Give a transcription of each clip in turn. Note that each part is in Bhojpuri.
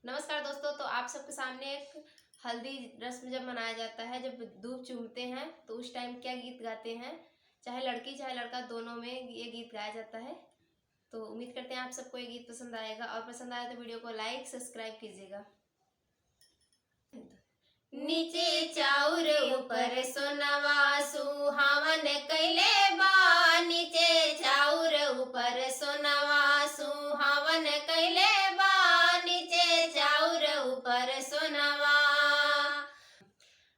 नमस्कार दोस्तों, तो आप सबके सामने एक हल्दी रस्म जब मनाया जाता है, जब दूध चूमते हैं तो उस टाइम क्या गीत गाते हैं। चाहे लड़की चाहे लड़का, दोनों में ये गीत गाया जाता है। तो उम्मीद करते हैं आप सबको ये गीत पसंद आएगा, और पसंद आए तो वीडियो को लाइक सब्सक्राइब कीजिएगा। नीचे चाउर ऊपर सोनवा सुहावन कैले बा, नीचे चाउर ऊपर सोनवा सुहावन कैले बा, नीचे चाउर ऊपर सोनवा।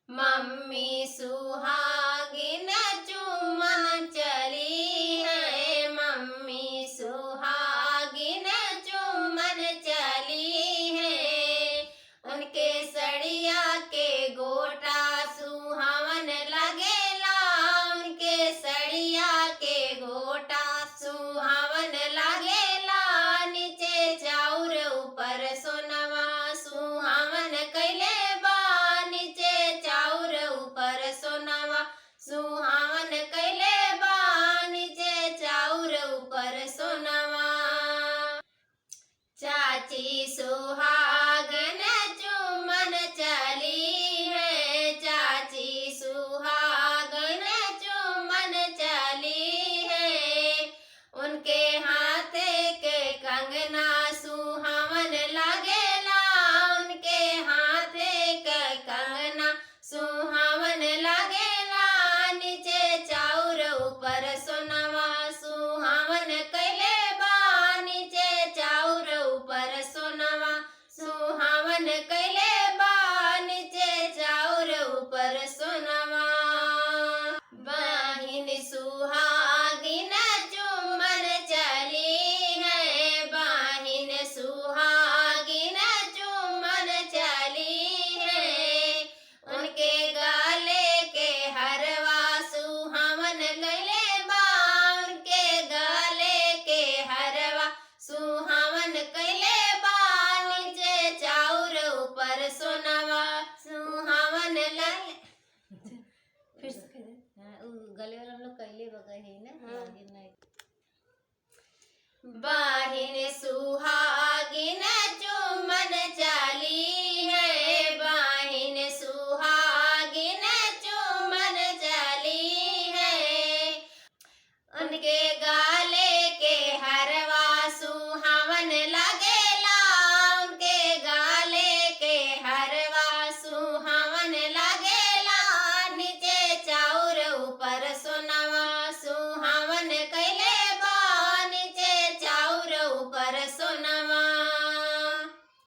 मम्मी सुहागिन चुमन चली है, मम्मी सुहागिन चुमन चली है। उनके सड़िया के गोटा सुहावन लगेला, उनके सड़िया के गोटा सुहावन लगेला, नीचे चाउर ऊपर सोनवा सुहावन कैले बा, नीचे चाउर ऊपर सोनवा सुहावन कैले बा, नीचे चाउर ऊपर सोनवा। चाची सुहागन चुमन चली है, चाची सुहागन चुमन चली है। उनके हाथ के कंगना सुहावन लगेला, उनके हाथ के कंगना सुहावन लगेला, नीचे चाउर ऊपर सोनवा सुहावन कैले बा, नीचे चाउर ऊपर सोनवा सुहावन कैले बा, नीचे चाउर ऊपर सोनवा। बहिन सुहागिन चुमन चली है, बहिन सुहागिन चुमन चली है। उनके गले के हरवा सुहावन कैले बा, उनके गले के हरवा सुहावन कैले बा, नीचे चाउर ऊपर सोनवा सुहावन लगे। फिर से कह दे। गले वाला हम लोग कैले बगै है ना। बहिन सुहागिन